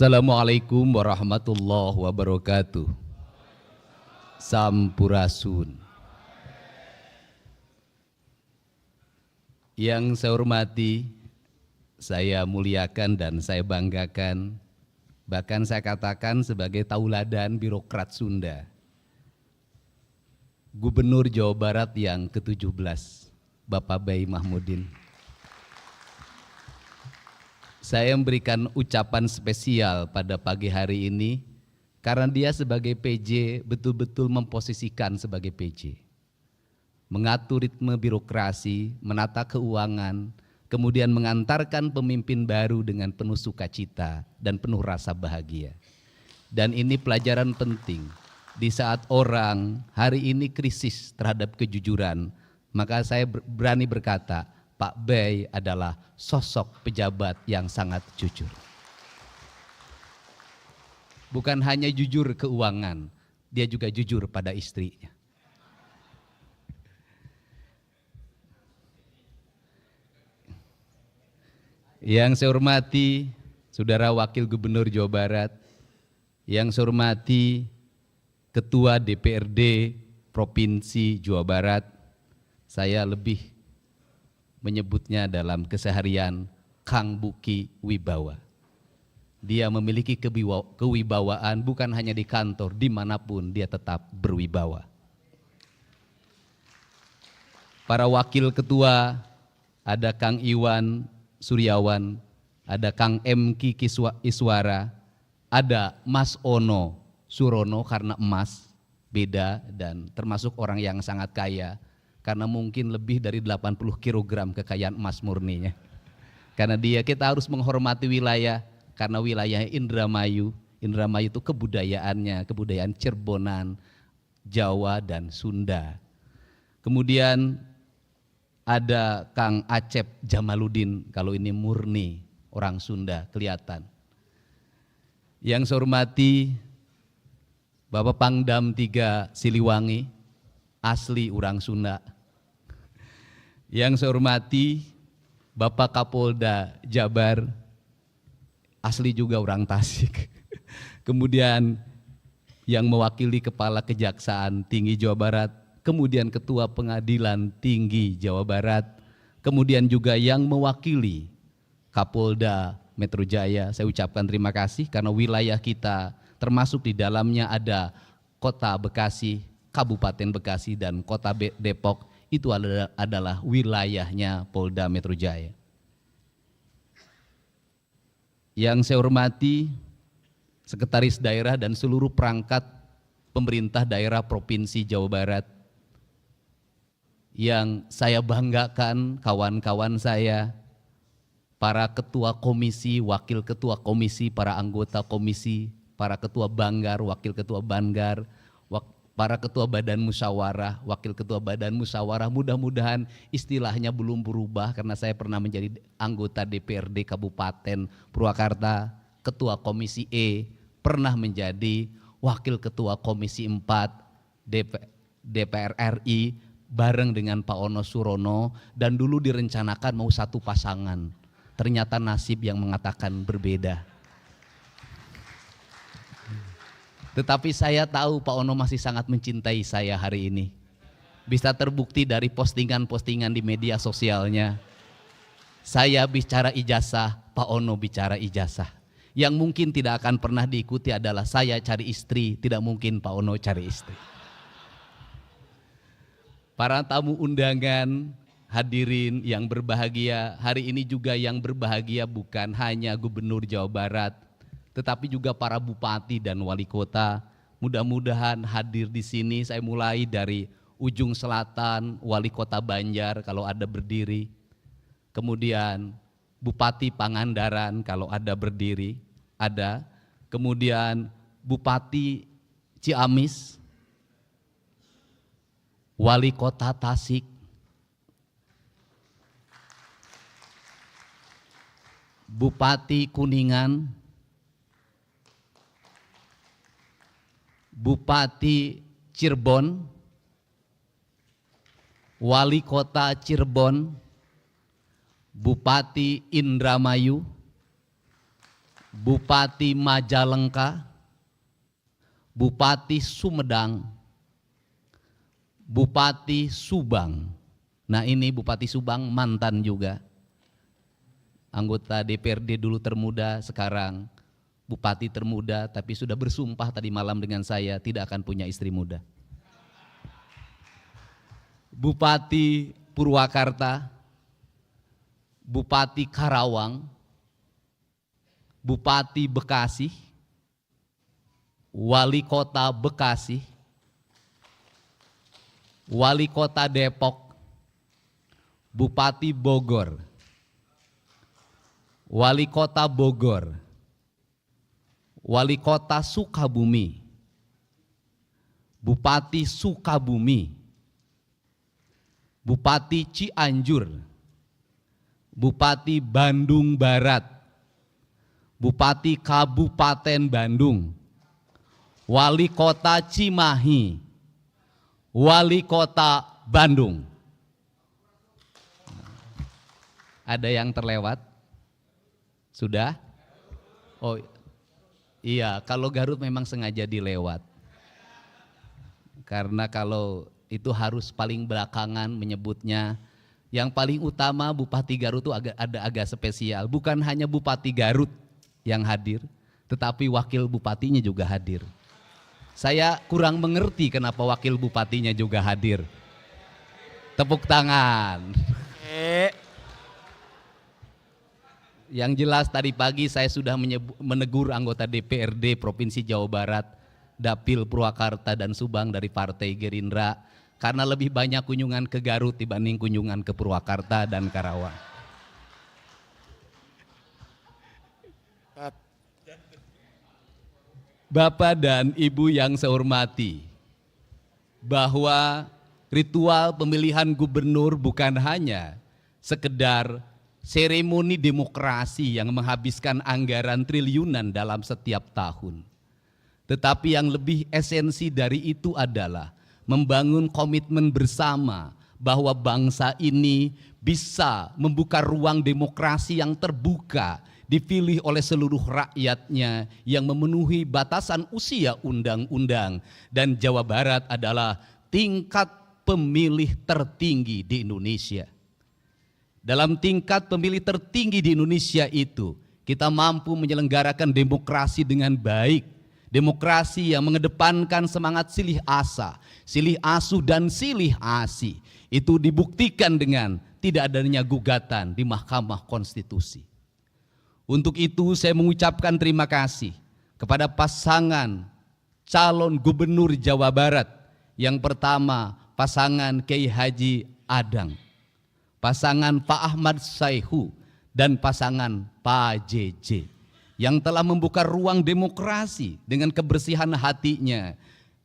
Assalamualaikum warahmatullahi wabarakatuh. Sampurasun. Yang saya hormati, saya muliakan dan saya banggakan, bahkan saya katakan sebagai tauladan birokrat Sunda, Gubernur Jawa Barat yang ke-17, Bapak Bay Mahmudin. Saya memberikan ucapan spesial pada pagi hari ini karena dia sebagai PJ betul-betul memposisikan sebagai PJ. Mengatur ritme birokrasi, menata keuangan, kemudian mengantarkan pemimpin baru dengan penuh sukacita dan penuh rasa bahagia. Dan ini pelajaran penting di saat orang hari ini krisis terhadap kejujuran, maka saya berani berkata, Pak Bay adalah sosok pejabat yang sangat jujur. Bukan hanya jujur keuangan, dia juga jujur pada istrinya. Yang saya hormati Saudara Wakil Gubernur Jawa Barat, yang saya hormati Ketua DPRD Provinsi Jawa Barat, saya lebih menyebutnya dalam keseharian Kang Buki Wibawa. Dia memiliki kewibawaan bukan hanya di kantor, dimanapun dia tetap berwibawa. Para wakil ketua, ada Kang Iwan Suryawan, ada Kang M.Ki Iswara, ada Mas Ono Surono karena emas, beda dan termasuk orang yang sangat kaya. Karena mungkin lebih dari 80 kg kekayaan emas murninya. Karena kita harus menghormati wilayah, karena wilayah Indramayu itu kebudayaannya, kebudayaan Cirebonan, Jawa dan Sunda. Kemudian ada Kang Acep Jamaludin, kalau ini murni orang Sunda kelihatan. Yang saya hormati Bapak Pangdam 3 Siliwangi, asli orang Sunda. Yang saya hormati Bapak Kapolda Jabar, asli juga orang Tasik. Kemudian yang mewakili Kepala Kejaksaan Tinggi Jawa Barat, kemudian Ketua Pengadilan Tinggi Jawa Barat, kemudian juga yang mewakili Kapolda Metro Jaya, saya ucapkan terima kasih karena wilayah kita termasuk di dalamnya ada Kota Bekasi, Kabupaten Bekasi dan Kota Depok, itu adalah wilayahnya Polda Metro Jaya. Yang saya hormati Sekretaris Daerah dan seluruh perangkat pemerintah daerah Provinsi Jawa Barat. Yang saya banggakan kawan-kawan saya, para ketua komisi, wakil ketua komisi, para anggota komisi, para ketua Banggar, wakil ketua Banggar, para ketua badan musyawarah, wakil ketua badan musyawarah, mudah-mudahan istilahnya belum berubah karena saya pernah menjadi anggota DPRD Kabupaten Purwakarta, ketua komisi E, pernah menjadi wakil ketua komisi 4 DPR RI bareng dengan Pak Ono Surono, dan dulu direncanakan mau satu pasangan, ternyata nasib yang mengatakan berbeda. Tetapi saya tahu Pak Ono masih sangat mencintai saya hari ini. Bisa terbukti dari postingan-postingan di media sosialnya. Saya bicara ijazah, Pak Ono bicara ijazah. Yang mungkin tidak akan pernah diikuti adalah saya cari istri, tidak mungkin Pak Ono cari istri. Para tamu undangan, hadirin yang berbahagia, hari ini juga yang berbahagia bukan hanya Gubernur Jawa Barat, tetapi juga para bupati dan wali kota. Mudah-mudahan hadir di sini. Saya mulai dari ujung selatan, wali kota Banjar kalau ada berdiri. Kemudian Bupati Pangandaran kalau ada berdiri, ada. Kemudian Bupati Ciamis, wali kota Tasik, Bupati Kuningan, Bupati Cirebon, Wali Kota Cirebon, Bupati Indramayu, Bupati Majalengka, Bupati Sumedang, Bupati Subang. Nah ini Bupati Subang mantan juga, anggota DPRD dulu termuda, sekarang Bupati termuda, tapi sudah bersumpah tadi malam dengan saya tidak akan punya istri muda. Bupati Purwakarta, Bupati Karawang, Bupati Bekasi, Wali Kota Bekasi, Wali Kota Depok, Bupati Bogor, Wali Kota Bogor, Wali Kota Sukabumi, Bupati Sukabumi, Bupati Cianjur, Bupati Bandung Barat, Bupati Kabupaten Bandung, Wali Kota Cimahi, Wali Kota Bandung. Ada yang terlewat? Sudah? Oh iya, kalau Garut memang sengaja dilewat. Karena kalau itu harus paling belakangan menyebutnya. Yang paling utama Bupati Garut itu agak spesial. Bukan hanya Bupati Garut yang hadir, tetapi wakil bupatinya juga hadir. Saya kurang mengerti kenapa wakil bupatinya juga hadir. Tepuk tangan. Yang jelas tadi pagi saya sudah menegur anggota DPRD Provinsi Jawa Barat, Dapil Purwakarta dan Subang dari Partai Gerindra, karena lebih banyak kunjungan ke Garut dibanding kunjungan ke Purwakarta dan Karawang. Bapak dan Ibu yang saya hormati, bahwa ritual pemilihan gubernur bukan hanya sekedar seremoni demokrasi yang menghabiskan anggaran triliunan dalam setiap tahun. Tetapi yang lebih esensi dari itu adalah membangun komitmen bersama bahwa bangsa ini bisa membuka ruang demokrasi yang terbuka, dipilih oleh seluruh rakyatnya yang memenuhi batasan usia undang-undang, dan Jawa Barat adalah tingkat pemilih tertinggi di Indonesia. Dalam tingkat pemilih tertinggi di Indonesia itu, kita mampu menyelenggarakan demokrasi dengan baik, demokrasi yang mengedepankan semangat silih asa, silih asuh dan silih asi. Itu dibuktikan dengan tidak adanya gugatan di Mahkamah Konstitusi. Untuk itu saya mengucapkan terima kasih kepada pasangan calon gubernur Jawa Barat. Yang pertama pasangan Kiai Haji Adang, pasangan Pak Ahmad Saihu, dan pasangan Pak JJ yang telah membuka ruang demokrasi dengan kebersihan hatinya.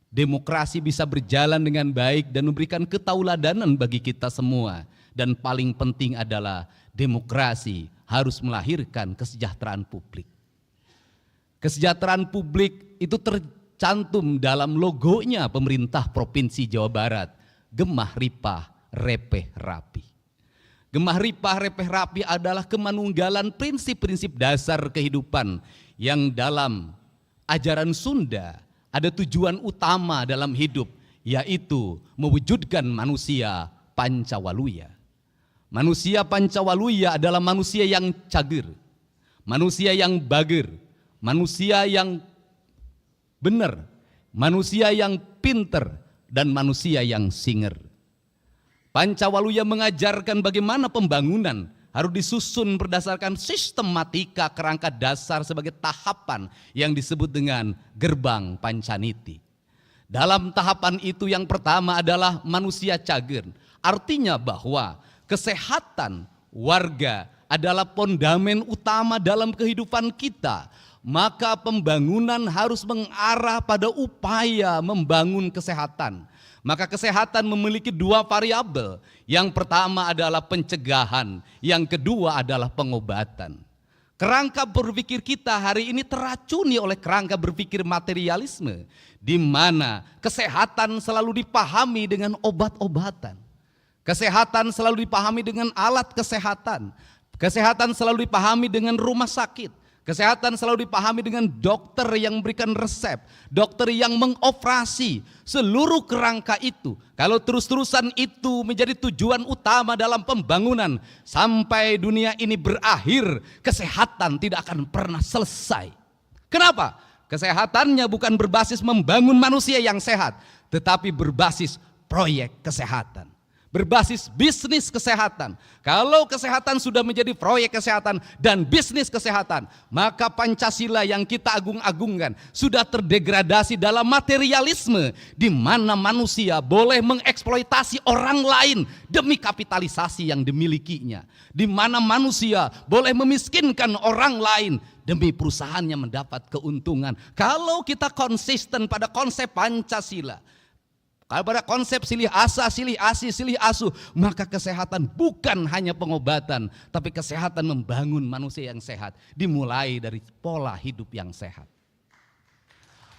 Demokrasi bisa berjalan dengan baik dan memberikan ketauladanan bagi kita semua. Dan paling penting adalah demokrasi harus melahirkan kesejahteraan publik. Kesejahteraan publik itu tercantum dalam logonya pemerintah Provinsi Jawa Barat. Gemah Ripah Repeh Rapi. Gemah Ripah Repeh Rapi adalah kemanunggalan prinsip-prinsip dasar kehidupan yang dalam ajaran Sunda ada tujuan utama dalam hidup, yaitu mewujudkan manusia Pancawaluya. Manusia Pancawaluya adalah manusia yang cager, manusia yang bager, manusia yang benar, manusia yang pinter, dan manusia yang singer. Pancawaluya mengajarkan bagaimana pembangunan harus disusun berdasarkan sistematika kerangka dasar sebagai tahapan yang disebut dengan gerbang Pancaniti. Dalam tahapan itu yang pertama adalah manusia cager, artinya bahwa kesehatan warga adalah fondamen utama dalam kehidupan kita. Maka pembangunan harus mengarah pada upaya membangun kesehatan. Maka kesehatan memiliki dua variabel. Yang pertama adalah pencegahan, yang kedua adalah pengobatan. Kerangka berpikir kita hari ini teracuni oleh kerangka berpikir materialisme, di mana kesehatan selalu dipahami dengan obat-obatan. Kesehatan selalu dipahami dengan alat kesehatan. Kesehatan selalu dipahami dengan rumah sakit. Kesehatan selalu dipahami dengan dokter yang memberikan resep, dokter yang mengoperasi seluruh kerangka itu. Kalau terus-terusan itu menjadi tujuan utama dalam pembangunan sampai dunia ini berakhir, kesehatan tidak akan pernah selesai. Kenapa? Kesehatannya bukan berbasis membangun manusia yang sehat, tetapi berbasis proyek kesehatan. Berbasis bisnis kesehatan. Kalau kesehatan sudah menjadi proyek kesehatan dan bisnis kesehatan, maka Pancasila yang kita agung-agungkan sudah terdegradasi dalam materialisme, di mana manusia boleh mengeksploitasi orang lain demi kapitalisasi yang dimilikinya, di mana manusia boleh memiskinkan orang lain demi perusahaannya mendapat keuntungan. Kalau kita konsisten pada konsep Pancasila, kalau pada konsep silih asa, silih asi, silih asuh, maka kesehatan bukan hanya pengobatan, tapi kesehatan membangun manusia yang sehat, dimulai dari pola hidup yang sehat.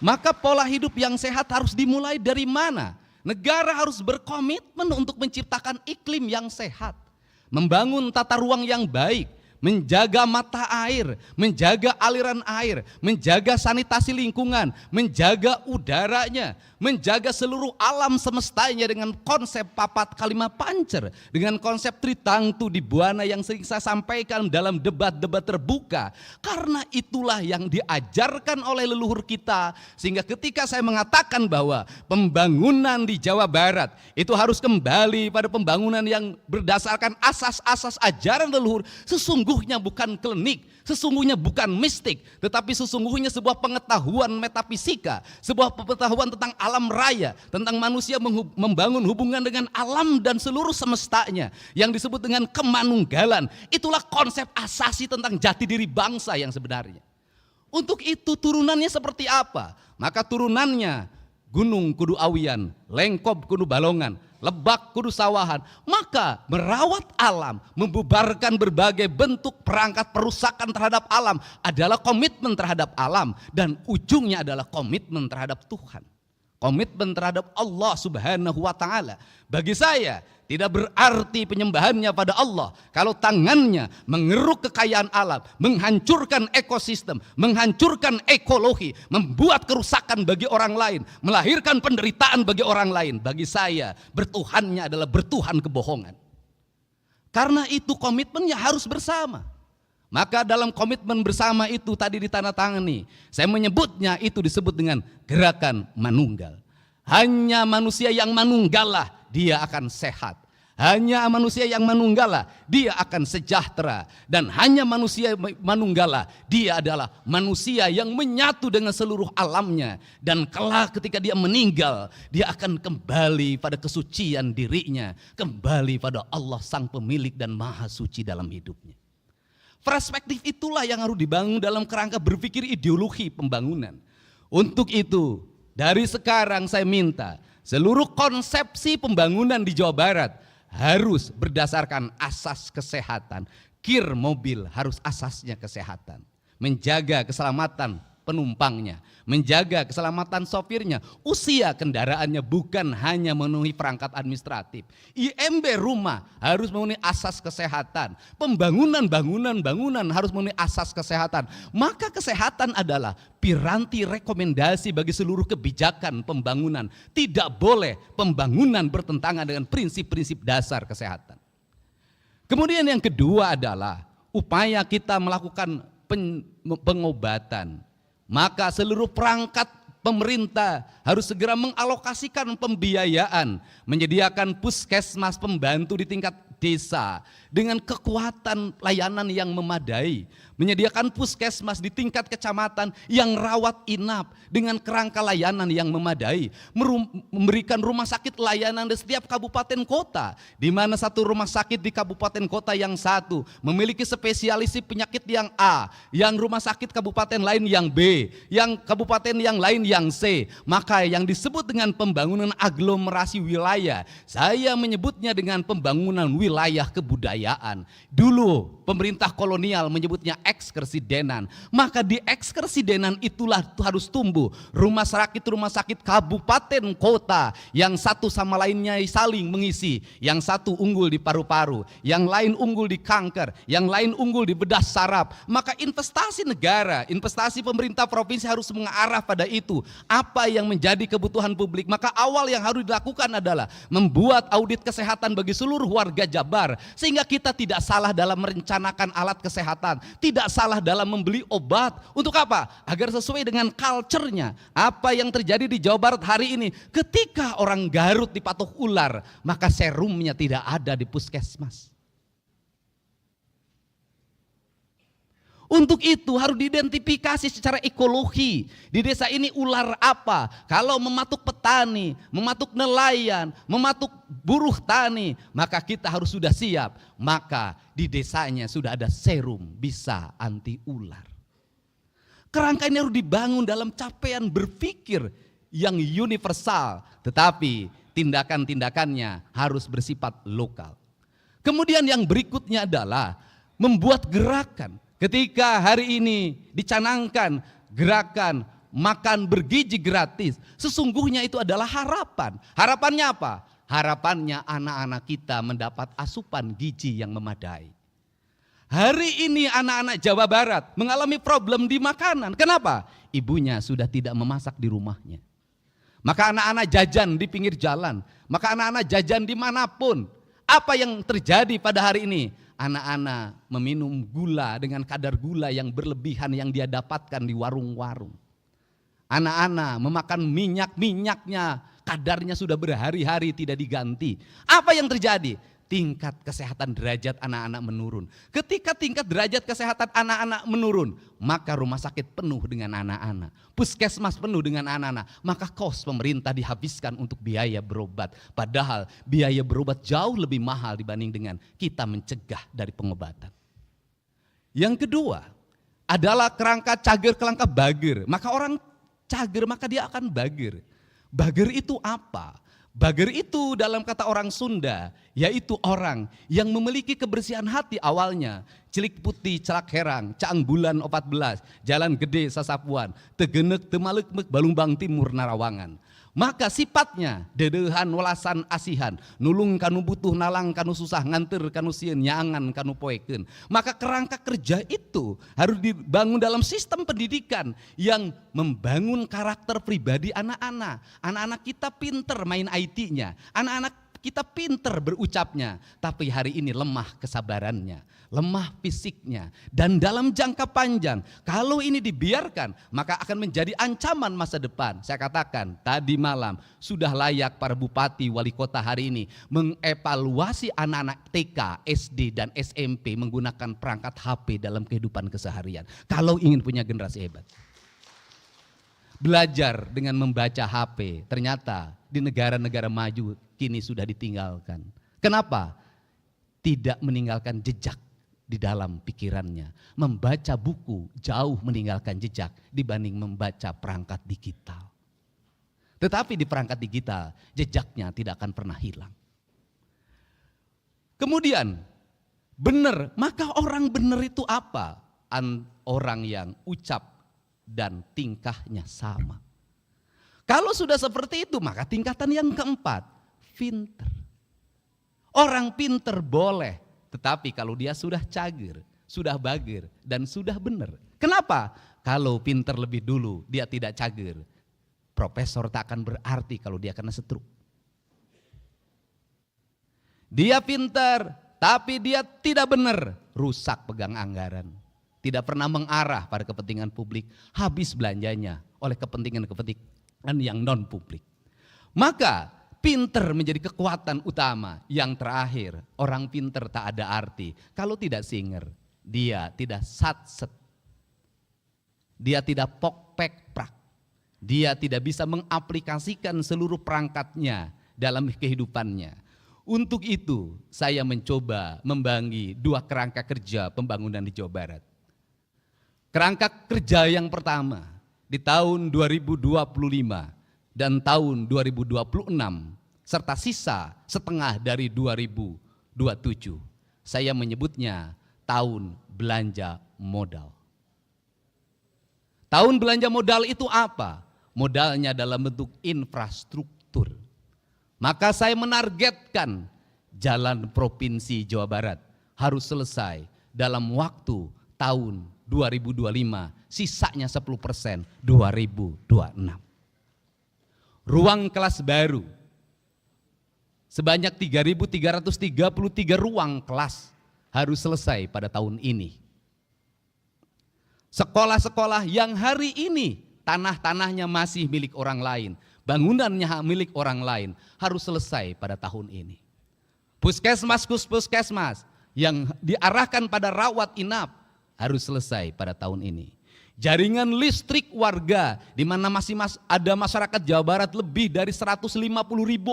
Maka pola hidup yang sehat harus dimulai dari mana? Negara harus berkomitmen untuk menciptakan iklim yang sehat, membangun tata ruang yang baik, menjaga mata air, menjaga aliran air, menjaga sanitasi lingkungan, menjaga udaranya, menjaga seluruh alam semestanya dengan konsep papat kalimat pancer, dengan konsep tritangtu di buana yang sering saya sampaikan dalam debat-debat terbuka. Karena itulah yang diajarkan oleh leluhur kita, sehingga ketika saya mengatakan bahwa pembangunan di Jawa Barat itu harus kembali pada pembangunan yang berdasarkan asas-asas ajaran leluhur, sesungguhnya bukan klinik, sesungguhnya bukan mistik, tetapi sesungguhnya sebuah pengetahuan metafisika, sebuah pengetahuan tentang alam raya, tentang manusia membangun hubungan dengan alam dan seluruh semestanya yang disebut dengan kemanunggalan. Itulah konsep asasi tentang jati diri bangsa yang sebenarnya. Untuk itu turunannya seperti apa? Maka turunannya gunung kudu awian, lengkop kudu balongan, lebak kudu sawahan. Maka merawat alam, membubarkan berbagai bentuk perangkat perusakan terhadap alam adalah komitmen terhadap alam, dan ujungnya adalah komitmen terhadap Tuhan, komitmen terhadap Allah Subhanahu wa Ta'ala. Bagi saya tidak berarti penyembahannya pada Allah kalau tangannya mengeruk kekayaan alam, menghancurkan ekosistem, menghancurkan ekologi, membuat kerusakan bagi orang lain, melahirkan penderitaan bagi orang lain. Bagi saya bertuhannya adalah bertuhan kebohongan. Karena itu komitmennya harus bersama. Maka dalam komitmen bersama itu tadi ditandatangani, saya menyebutnya itu disebut dengan gerakan manunggal. Hanya manusia yang manunggalah dia akan sehat. Hanya manusia yang manunggalah dia akan sejahtera. Dan hanya manusia manunggalah dia adalah manusia yang menyatu dengan seluruh alamnya. Dan kelak ketika dia meninggal, dia akan kembali pada kesucian dirinya, kembali pada Allah sang pemilik dan maha suci dalam hidupnya. Perspektif itulah yang harus dibangun dalam kerangka berpikir ideologi pembangunan. Untuk itu, dari sekarang saya minta seluruh konsepsi pembangunan di Jawa Barat harus berdasarkan asas kesehatan. Kir mobil harus asasnya kesehatan. Menjaga keselamatan penumpangnya, menjaga keselamatan sopirnya, usia kendaraannya bukan hanya memenuhi perangkat administratif. IMB rumah harus memenuhi asas kesehatan. Pembangunan bangunan harus memenuhi asas kesehatan. Maka kesehatan adalah piranti rekomendasi bagi seluruh kebijakan pembangunan. Tidak boleh pembangunan bertentangan dengan prinsip-prinsip dasar kesehatan. Kemudian yang kedua adalah upaya kita melakukan pengobatan. Maka seluruh perangkat pemerintah harus segera mengalokasikan pembiayaan, menyediakan puskesmas pembantu di tingkat desa dengan kekuatan layanan yang memadai, menyediakan puskesmas di tingkat kecamatan yang rawat inap dengan kerangka layanan yang memadai, memberikan rumah sakit layanan di setiap kabupaten kota, di mana satu rumah sakit di kabupaten kota yang satu memiliki spesialis penyakit yang A, yang rumah sakit kabupaten lain yang B, yang kabupaten yang lain yang C. Maka yang disebut dengan pembangunan aglomerasi wilayah, saya menyebutnya dengan pembangunan wilayah wilayah kebudayaan. Dulu pemerintah kolonial menyebutnya ekskresidenan. Maka di ekskresidenan itulah harus tumbuh rumah sakit kabupaten kota yang satu sama lainnya saling mengisi. Yang satu unggul di paru-paru, yang lain unggul di kanker, yang lain unggul di bedah saraf. Maka investasi negara, investasi pemerintah provinsi harus mengarah pada itu. Apa yang menjadi kebutuhan publik? Maka awal yang harus dilakukan adalah membuat audit kesehatan bagi seluruh warga Jabar, sehingga kita tidak salah dalam merencanakan alat kesehatan, tidak salah dalam membeli obat. Untuk apa? Agar sesuai dengan culture-nya. Apa yang terjadi di Jawa Barat hari ini, ketika orang Garut dipatok ular, maka serumnya tidak ada di puskesmas. Untuk itu harus diidentifikasi secara ekologi. Di desa ini ular apa? Kalau mematuk petani, mematuk nelayan, mematuk buruh tani, maka kita harus sudah siap. Maka di desanya sudah ada serum bisa anti ular. Kerangka ini harus dibangun dalam capaian berpikir yang universal. Tetapi tindakan-tindakannya harus bersifat lokal. Kemudian yang berikutnya adalah membuat gerakan. Ketika hari ini dicanangkan gerakan makan bergizi gratis, sesungguhnya itu adalah harapan. Harapannya apa? Harapannya anak-anak kita mendapat asupan gizi yang memadai. Hari ini anak-anak Jawa Barat mengalami problem di makanan. Kenapa? Ibunya sudah tidak memasak di rumahnya. Maka anak-anak jajan di pinggir jalan. Maka anak-anak jajan dimanapun. Apa yang terjadi pada hari ini? Anak-anak meminum gula dengan kadar gula yang berlebihan yang dia dapatkan di warung-warung. Anak-anak memakan minyaknya, kadarnya sudah berhari-hari tidak diganti. Apa yang terjadi? Tingkat kesehatan derajat anak-anak menurun. Ketika tingkat derajat kesehatan anak-anak menurun, maka rumah sakit penuh dengan anak-anak. Puskesmas penuh dengan anak-anak. Maka kos pemerintah dihabiskan untuk biaya berobat. Padahal biaya berobat jauh lebih mahal dibanding dengan kita mencegah dari pengobatan. Yang kedua adalah kerangka cager kelangka bager. Maka orang cager maka dia akan bager. Bager itu apa? Bager itu dalam kata orang Sunda, yaitu orang yang memiliki kebersihan hati awalnya. Cilik putih celak herang, caang bulan 14, jalan gede sasapuan, tegenek temalek mek balumbang timur narawangan. Maka sifatnya dedehan welasan asihan, nulung kanu butuh nalang kanu susah nganter kanu sieun nyaangan kanu poekeun. Maka kerangka kerja itu harus dibangun dalam sistem pendidikan yang membangun karakter pribadi anak-anak. Anak-anak kita pinter main IT-nya, anak-anak kita pinter berucapnya, tapi hari ini lemah kesabarannya, lemah fisiknya. Dan dalam jangka panjang, kalau ini dibiarkan, maka akan menjadi ancaman masa depan. Saya katakan tadi malam, sudah layak para bupati, wali kota hari ini mengevaluasi anak-anak TK, SD, dan SMP menggunakan perangkat HP dalam kehidupan keseharian. Kalau ingin punya generasi hebat. Belajar dengan membaca HP, ternyata di negara-negara maju kini sudah ditinggalkan. Kenapa? Tidak meninggalkan jejak di dalam pikirannya. Membaca buku jauh meninggalkan jejak dibanding membaca perangkat digital. Tetapi di perangkat digital jejaknya tidak akan pernah hilang. Kemudian benar, maka orang benar itu apa? Orang yang ucap dan tingkahnya sama. Kalau sudah seperti itu, maka tingkatan yang keempat, pinter. Orang pinter boleh, tetapi kalau dia sudah cager, sudah bager, dan sudah benar. Kenapa? Kalau pinter lebih dulu, dia tidak cager. Profesor tak akan berarti kalau dia kena stroke. Dia pinter, tapi dia tidak benar, rusak pegang anggaran. Tidak pernah mengarah pada kepentingan publik, habis belanjanya oleh kepentingan-kepentingan yang non publik. Maka pinter menjadi kekuatan utama. Yang terakhir, orang pinter tak ada arti kalau tidak singer. Dia tidak satset, dia tidak pok-pek-prak, dia tidak bisa mengaplikasikan seluruh perangkatnya dalam kehidupannya. Untuk itu saya mencoba membangun dua kerangka kerja pembangunan di Jawa Barat. Kerangka kerja yang pertama di tahun 2025 dan tahun 2026 serta sisa setengah dari 2025 2027. Saya menyebutnya tahun belanja modal. Tahun belanja modal itu apa? Modalnya dalam bentuk infrastruktur. Maka saya menargetkan jalan Provinsi Jawa Barat harus selesai dalam waktu tahun 2025, sisanya 10% 2026. Ruang kelas baru sebanyak 3.333 ruang kelas harus selesai pada tahun ini. Sekolah-sekolah yang hari ini tanah-tanahnya masih milik orang lain, bangunannya milik orang lain, harus selesai pada tahun ini. Puskesmas yang diarahkan pada rawat inap harus selesai pada tahun ini. Jaringan listrik warga di mana masih ada masyarakat Jawa Barat lebih dari 150.000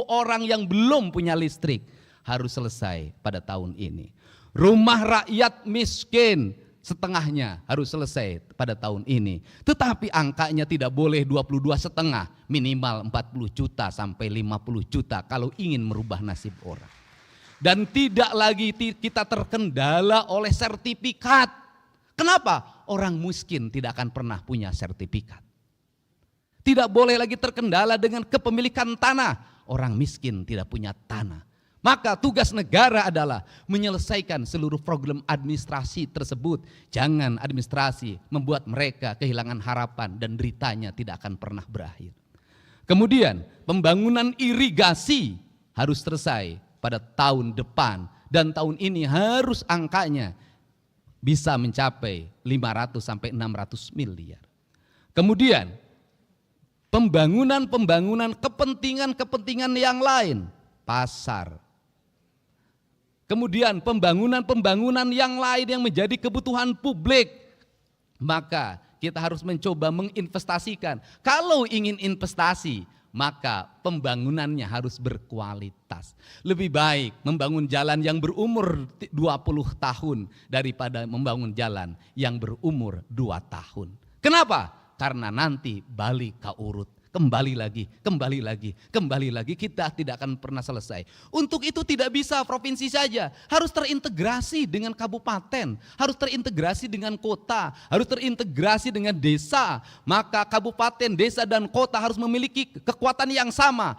orang yang belum punya listrik harus selesai pada tahun ini. Rumah rakyat miskin setengahnya harus selesai pada tahun ini. Tetapi angkanya tidak boleh 22,5, minimal 40 juta sampai 50 juta kalau ingin merubah nasib orang. Dan tidak lagi kita terkendala oleh sertifikat. Kenapa? Orang miskin tidak akan pernah punya sertifikat. Tidak boleh lagi terkendala dengan kepemilikan tanah. Orang miskin tidak punya tanah. Maka tugas negara adalah menyelesaikan seluruh program administrasi tersebut. Jangan administrasi membuat mereka kehilangan harapan dan deritanya tidak akan pernah berakhir. Kemudian pembangunan irigasi harus selesai pada tahun depan. Dan tahun ini harus angkanya bisa mencapai 500 sampai 600 miliar. Kemudian pembangunan kepentingan yang lain, pasar. Kemudian pembangunan yang lain yang menjadi kebutuhan publik. Maka kita harus mencoba menginvestasikan. Kalau ingin investasi, maka pembangunannya harus berkualitas. Lebih baik membangun jalan yang berumur 20 tahun daripada membangun jalan yang berumur 2 tahun. Kenapa? Karena nanti balik ke urut. Kembali lagi, kita tidak akan pernah selesai. Untuk itu tidak bisa provinsi saja, harus terintegrasi dengan kabupaten, harus terintegrasi dengan kota, harus terintegrasi dengan desa. Maka kabupaten, desa dan kota harus memiliki kekuatan yang sama.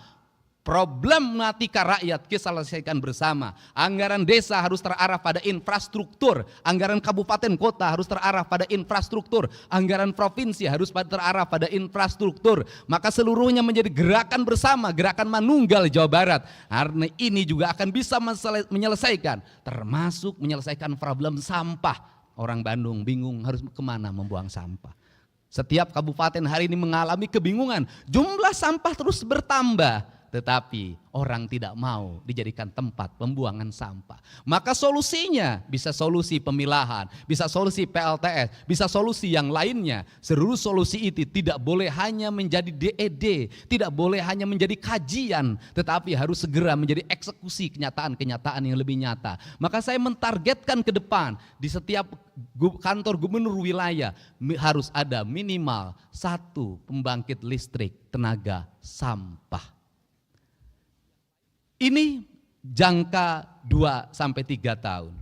Problematika rakyat kita selesaikan bersama. Anggaran desa harus terarah pada infrastruktur. Anggaran kabupaten kota harus terarah pada infrastruktur. Anggaran provinsi harus terarah pada infrastruktur. Maka seluruhnya menjadi gerakan bersama, gerakan manunggal Jawa Barat. Karena ini juga akan bisa menyelesaikan, termasuk menyelesaikan problem sampah. Orang Bandung bingung harus kemana membuang sampah. Setiap kabupaten hari ini mengalami kebingungan. Jumlah sampah terus bertambah. Tetapi orang tidak mau dijadikan tempat pembuangan sampah. Maka solusinya bisa solusi pemilahan, bisa solusi PLTS, bisa solusi yang lainnya. Seluruh solusi itu tidak boleh hanya menjadi DED, tidak boleh hanya menjadi kajian, tetapi harus segera menjadi eksekusi kenyataan-kenyataan yang lebih nyata. Maka saya mentargetkan ke depan di setiap kantor gubernur wilayah harus ada minimal 1 pembangkit listrik tenaga sampah. Ini jangka 2 sampai 3 tahun.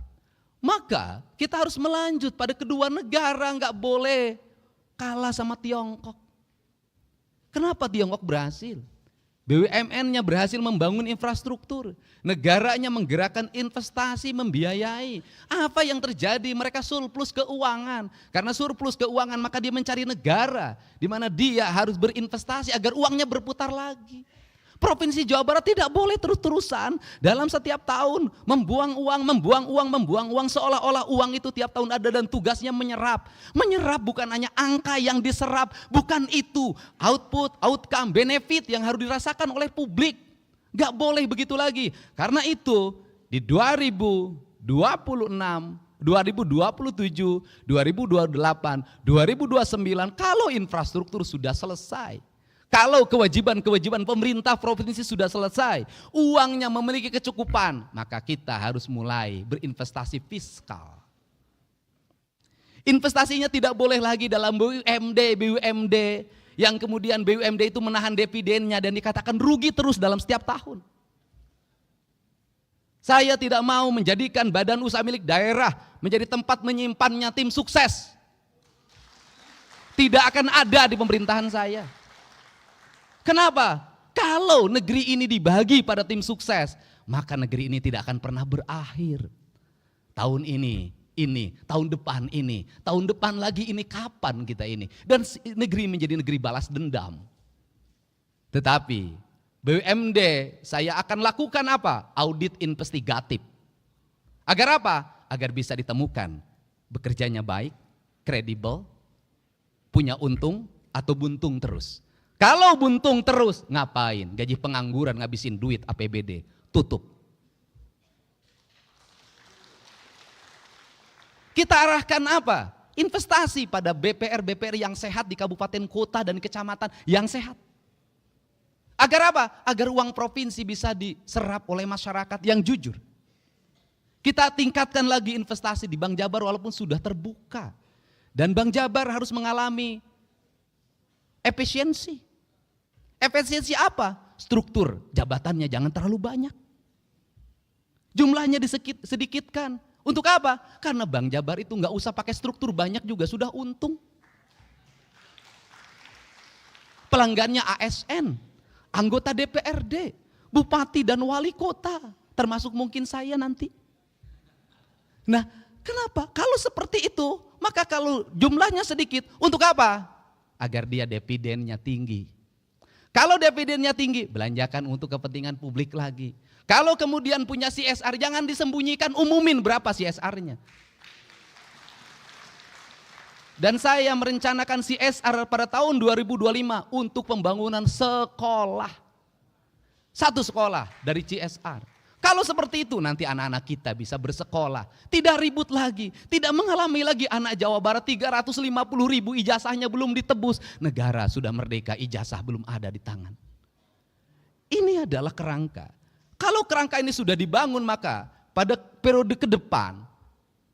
Maka kita harus melanjut pada kedua negara, nggak boleh kalah sama Tiongkok. Kenapa Tiongkok berhasil? BUMN-nya berhasil membangun infrastruktur. Negaranya menggerakkan investasi, membiayai. Apa yang terjadi? Mereka surplus keuangan. Karena surplus keuangan maka dia mencari negara di mana dia harus berinvestasi agar uangnya berputar lagi. Provinsi Jawa Barat tidak boleh terus-terusan dalam setiap tahun membuang uang seolah-olah uang itu tiap tahun ada dan tugasnya menyerap. Menyerap bukan hanya angka yang diserap, bukan itu. Output, outcome, benefit yang harus dirasakan oleh publik. Gak boleh begitu lagi. Karena itu di 2026, 2027, 2028, 2029 kalau infrastruktur sudah selesai. Kalau kewajiban-kewajiban pemerintah provinsi sudah selesai, uangnya memiliki kecukupan, maka kita harus mulai berinvestasi fiskal. Investasinya tidak boleh lagi dalam BUMD yang kemudian BUMD itu menahan dividennya dan dikatakan rugi terus dalam setiap tahun. Saya tidak mau menjadikan badan usaha milik daerah menjadi tempat menyimpannya tim sukses. Tidak akan ada di pemerintahan saya. Kenapa? Kalau negeri ini dibagi pada tim sukses, maka negeri ini tidak akan pernah berakhir. Tahun ini, tahun depan lagi ini, kapan kita ini? Dan negeri menjadi negeri balas dendam. Tetapi BUMD saya akan lakukan apa? Audit investigatif. Agar apa? Agar bisa ditemukan bekerjanya baik, kredibel, punya untung atau buntung terus. Kalau buntung terus, ngapain? Gaji pengangguran, ngabisin duit APBD, tutup. Kita arahkan apa? Investasi pada BPR yang sehat di kabupaten, kota, dan kecamatan yang sehat. Agar apa? Agar uang provinsi bisa diserap oleh masyarakat yang jujur. Kita tingkatkan lagi investasi di Bank Jabar walaupun sudah terbuka. Dan Bank Jabar harus mengalami efisiensi. Efisiensi apa? Struktur jabatannya jangan terlalu banyak. Jumlahnya disedikitkan. Untuk apa? Karena Bank Jabar itu nggak usah pakai struktur banyak juga sudah untung. Pelanggannya ASN, anggota DPRD, bupati dan wali kota, termasuk mungkin saya nanti. Nah, kenapa? Kalau seperti itu, maka kalau jumlahnya sedikit, untuk apa? Agar dia dividennya tinggi. Kalau dividennya tinggi, belanjakan untuk kepentingan publik lagi. Kalau kemudian punya CSR, jangan disembunyikan, umumin berapa CSR-nya. Dan saya merencanakan CSR pada tahun 2025 untuk pembangunan sekolah. Satu sekolah dari CSR. Kalau seperti itu nanti anak-anak kita bisa bersekolah. Tidak ribut lagi, tidak mengalami lagi anak Jawa Barat 350.000 ijazahnya belum ditebus. Negara sudah merdeka, ijazah belum ada di tangan. Ini adalah kerangka. Kalau kerangka ini sudah dibangun, maka pada periode ke depan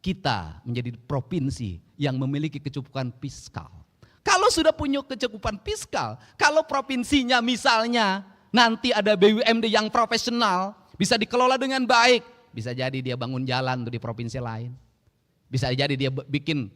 kita menjadi provinsi yang memiliki kecukupan fiskal. Kalau sudah punya kecukupan fiskal, kalau provinsinya misalnya nanti ada BUMD yang profesional, bisa dikelola dengan baik, bisa jadi dia bangun jalan di provinsi lain. Bisa jadi dia bikin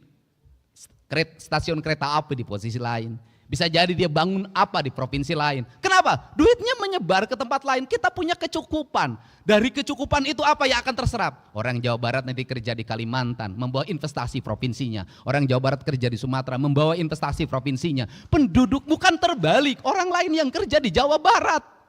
stasiun kereta api di posisi lain. Bisa jadi dia bangun apa di provinsi lain. Kenapa? Duitnya menyebar ke tempat lain. Kita punya kecukupan. Dari kecukupan itu apa yang akan terserap? Orang Jawa Barat nanti kerja di Kalimantan, membawa investasi provinsinya. Orang Jawa Barat kerja di Sumatera, membawa investasi provinsinya. Penduduk bukan terbalik, orang lain yang kerja di Jawa Barat.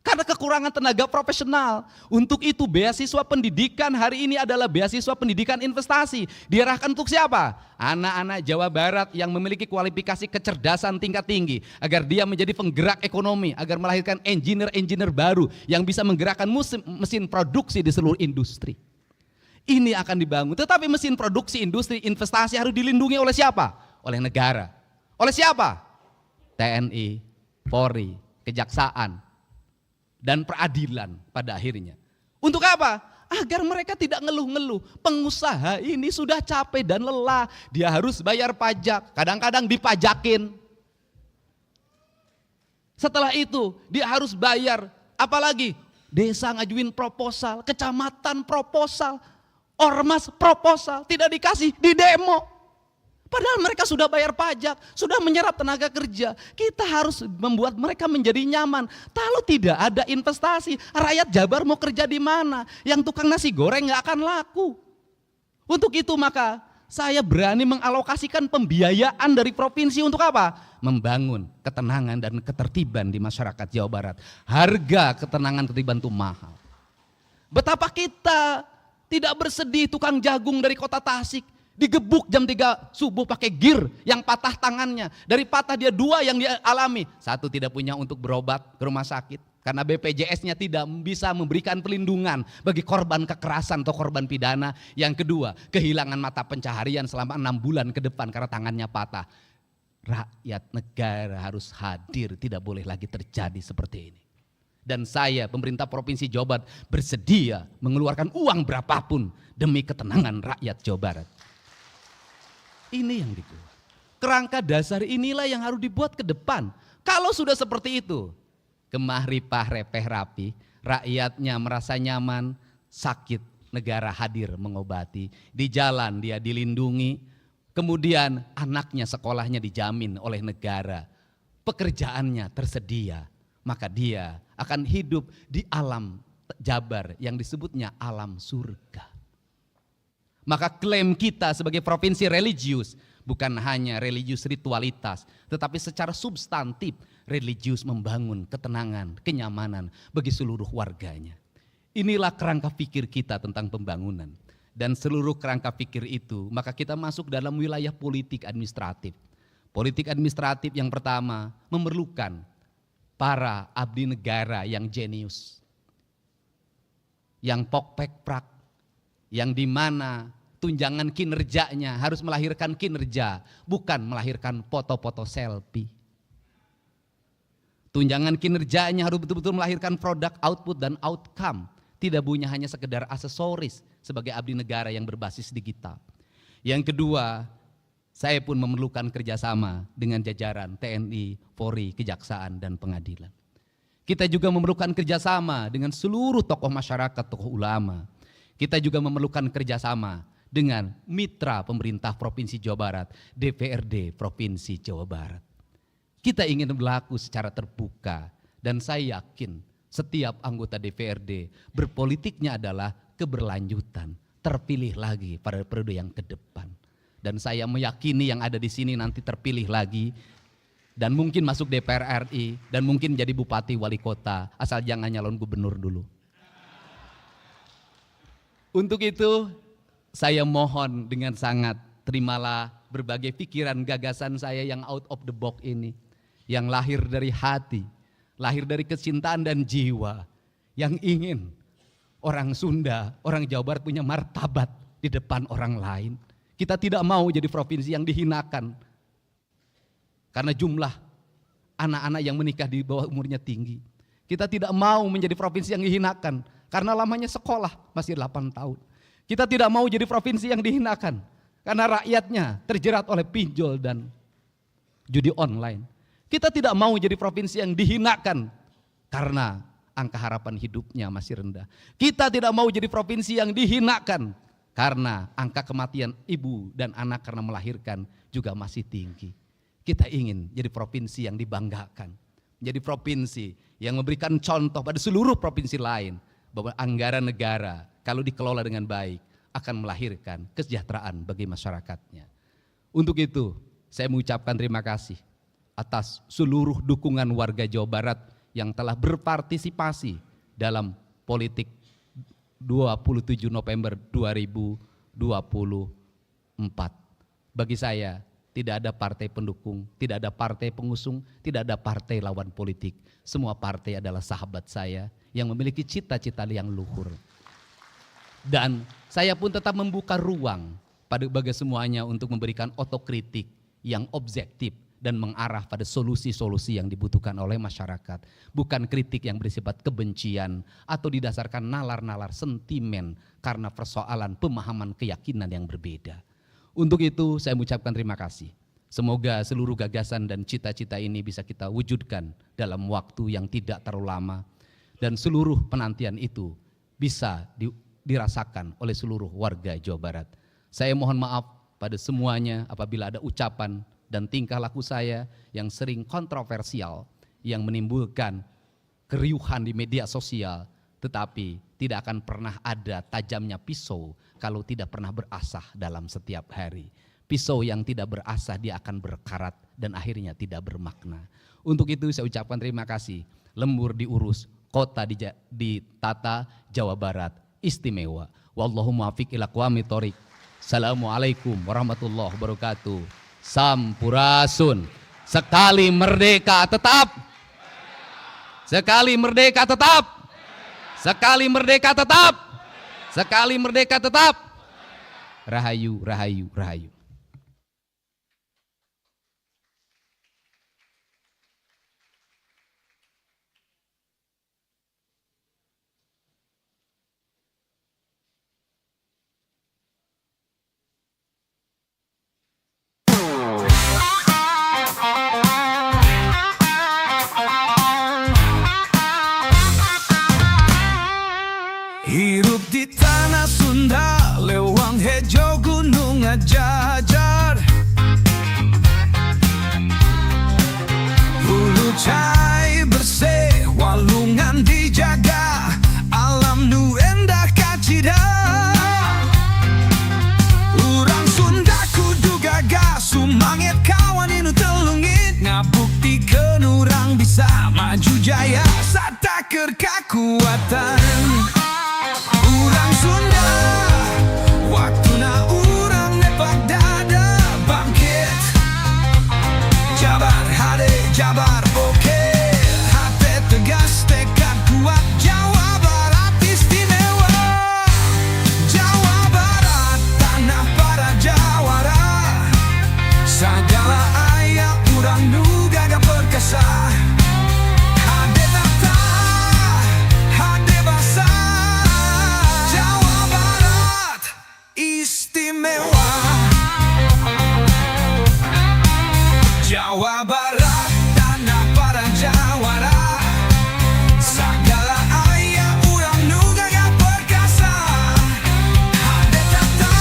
Karena kekurangan tenaga profesional. Untuk itu beasiswa pendidikan hari ini adalah beasiswa pendidikan investasi. Diarahkan untuk siapa? Anak-anak Jawa Barat yang memiliki kualifikasi kecerdasan tingkat tinggi. Agar dia menjadi penggerak ekonomi. Agar melahirkan engineer-engineer baru yang bisa menggerakkan mesin produksi di seluruh industri. Ini akan dibangun. Tetapi mesin produksi industri investasi harus dilindungi oleh siapa? Oleh negara. Oleh siapa? TNI, Polri, Kejaksaan, dan peradilan pada akhirnya. Untuk apa? Agar mereka tidak ngeluh-ngeluh. Pengusaha ini sudah capek dan lelah. Dia harus bayar pajak. Kadang-kadang dipajakin. Setelah itu dia harus bayar. Apalagi desa ngajuin proposal, kecamatan proposal, ormas proposal. Tidak dikasih, di demo. Padahal mereka sudah bayar pajak, sudah menyerap tenaga kerja. Kita harus membuat mereka menjadi nyaman. Kalau tidak ada investasi, rakyat Jabar mau kerja di mana? Yang tukang nasi goreng nggak akan laku. Untuk itu maka saya berani mengalokasikan pembiayaan dari provinsi untuk apa? Membangun ketenangan dan ketertiban di masyarakat Jawa Barat. Harga ketenangan ketertiban itu mahal. Betapa kita tidak bersedih tukang jagung dari kota Tasik digebuk jam 3 subuh pakai gear yang patah tangannya. Dari patah dia 2 yang dia alami. 1 tidak punya untuk berobat ke rumah sakit. Karena BPJS-nya tidak bisa memberikan perlindungan bagi korban kekerasan atau korban pidana. Yang kedua, kehilangan mata pencaharian selama 6 bulan ke depan karena tangannya patah. Rakyat negara harus hadir, tidak boleh lagi terjadi seperti ini. Dan saya, pemerintah Provinsi Jawa Barat, bersedia mengeluarkan uang berapapun demi ketenangan rakyat Jawa Barat. Ini yang dikeluarkan. Kerangka dasar inilah yang harus dibuat ke depan. Kalau sudah seperti itu, kemah ripah repeh rapi, rakyatnya merasa nyaman, sakit negara hadir mengobati. Di jalan dia dilindungi, kemudian anaknya sekolahnya dijamin oleh negara, pekerjaannya tersedia, maka dia akan hidup di alam Jabar yang disebutnya alam surga. Maka klaim kita sebagai provinsi religius bukan hanya religius ritualitas, tetapi secara substantif religius membangun ketenangan, kenyamanan bagi seluruh warganya. Inilah kerangka pikir kita tentang pembangunan. Dan seluruh kerangka pikir itu, maka kita masuk dalam wilayah politik administratif. Politik administratif yang pertama memerlukan para abdi negara yang jenius, yang pokpekprak, yang dimana tunjangan kinerjanya harus melahirkan kinerja, bukan melahirkan foto-foto selfie. Tunjangan kinerjanya harus betul-betul melahirkan produk, output, dan outcome. Tidak punya hanya sekedar aksesoris sebagai abdi negara yang berbasis digital. Yang kedua, saya pun memerlukan kerjasama dengan jajaran TNI, Polri, Kejaksaan, dan Pengadilan. Kita juga memerlukan kerjasama dengan seluruh tokoh masyarakat, tokoh ulama. Kita juga memerlukan kerjasama dengan mitra pemerintah Provinsi Jawa Barat, DPRD Provinsi Jawa Barat. Kita ingin berlaku secara terbuka dan saya yakin setiap anggota DPRD berpolitiknya adalah keberlanjutan, terpilih lagi pada periode yang ke depan. Dan saya meyakini yang ada di sini nanti terpilih lagi dan mungkin masuk DPR RI dan mungkin jadi bupati wali kota asal jangan nyalon gubernur dulu. Untuk itu saya mohon dengan sangat terimalah berbagai pikiran gagasan saya yang out of the box ini, yang lahir dari hati, lahir dari kecintaan dan jiwa, yang ingin orang Sunda, orang Jawa Barat punya martabat di depan orang lain. Kita tidak mau jadi provinsi yang dihinakan karena jumlah anak-anak yang menikah di bawah umurnya tinggi. Kita tidak mau menjadi provinsi yang dihinakan karena lamanya sekolah masih 8 tahun. Kita tidak mau jadi provinsi yang dihinakan karena rakyatnya terjerat oleh pinjol dan judi online. Kita tidak mau jadi provinsi yang dihinakan karena angka harapan hidupnya masih rendah. Kita tidak mau jadi provinsi yang dihinakan karena angka kematian ibu dan anak karena melahirkan juga masih tinggi. Kita ingin jadi provinsi yang dibanggakan, menjadi provinsi yang memberikan contoh pada seluruh provinsi lain bahwa anggaran negara kalau dikelola dengan baik akan melahirkan kesejahteraan bagi masyarakatnya. Untuk itu saya mengucapkan terima kasih atas seluruh dukungan warga Jawa Barat yang telah berpartisipasi dalam politik 27 November 2024. Bagi saya tidak ada partai pendukung, tidak ada partai pengusung, tidak ada partai lawan politik. Semua partai adalah sahabat saya yang memiliki cita-cita yang luhur. Dan saya pun tetap membuka ruang bagi semuanya untuk memberikan otokritik yang objektif dan mengarah pada solusi-solusi yang dibutuhkan oleh masyarakat. Bukan kritik yang bersifat kebencian atau didasarkan nalar-nalar sentimen karena persoalan pemahaman keyakinan yang berbeda. Untuk itu saya mengucapkan terima kasih. Semoga seluruh gagasan dan cita-cita ini bisa kita wujudkan dalam waktu yang tidak terlalu lama. Dan seluruh penantian itu bisa dirasakan oleh seluruh warga Jawa Barat. Saya mohon maaf pada semuanya apabila ada ucapan dan tingkah laku saya yang sering kontroversial, yang menimbulkan keriuhan di media sosial, tetapi tidak akan pernah ada tajamnya pisau kalau tidak pernah berasah dalam setiap hari. Pisau yang tidak berasah dia akan berkarat dan akhirnya tidak bermakna. Untuk itu saya ucapkan terima kasih. Lembur diurus, kota ditata, Jawa Barat istimewa. Wallahu muwaffiq ila aqwamit thoriq. Assalamualaikum warahmatullahi wabarakatuh. Sampurasun. Sekali merdeka tetap. Sekali merdeka tetap. Sekali merdeka tetap. Sekali merdeka tetap. Rahayu, rahayu, rahayu. ngejajar. Hulu cai bersih, walungan dijaga, alam nu endah kacida. Urang Sunda kudu gagah, sumangit kawan inu telungit, ngabuktikeun urang bisa maju jaya satakeur kakuatan. Urang Sunda, waktuna urang nepak dada bangkit. Jabar hade, jabar oke, hati tegas tekad kuat, Jawa Barat istimewa. Jawa Barat tanah para jawara, sagala aya urang nu gagah perkasa. Hade tata, hade basa, Jawa Barat istimewa. Jawa Barat tanah para jawara, sagala aya urang nu gagah perkasa. Hade tata,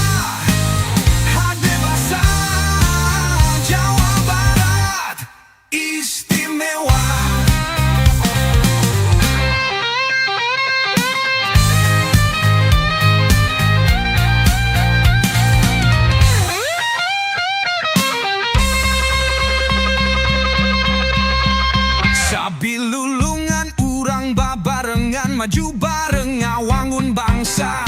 hade basa, Jawa Barat istimewa. Sabilulungan urang babarengan, maju bareng ngawangun bangsa.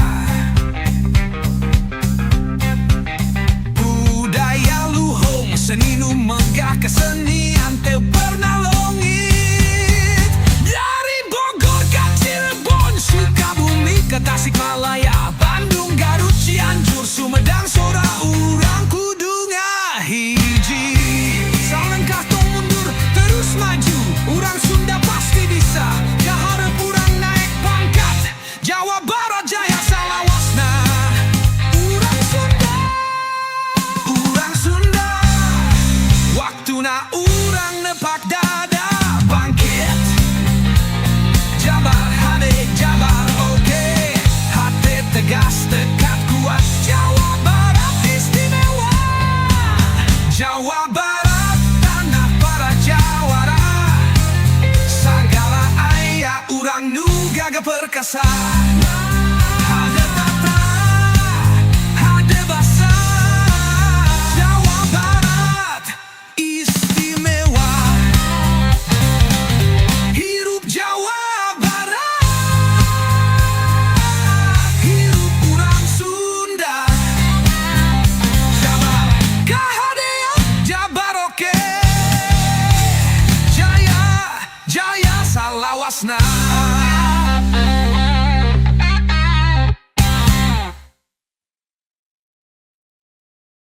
Budaya luhung, seni nu megah, kesenian teu pernah longit. Dari Bogor ka Cirebon, Sukabumi ke Tasikmalaya, Bandung, Garut, Cianjur, Sumedang, Sora, urang kudu ngahiji. Salengkah tong mundur terus maju, urang Sunda pasti bisa. Kaharep urang naik pangkat, Jawa Barat jaya salawasna. Urang Sunda, urang Sunda, waktuna urang nepak dada bangkit. Jabar hade, jabar oke, hati tegas tekad kuat, Jawa Barat istimewa. Jawa Barat tanah para jawara, sagala aya urang nu gagah perkasa. Hade tata, hade basa, Jawa Barat istimewa. Hirup Jawa Barat, hirup urang Sunda. Jabar kahadean, jabar oke, jaya, jaya salawasna.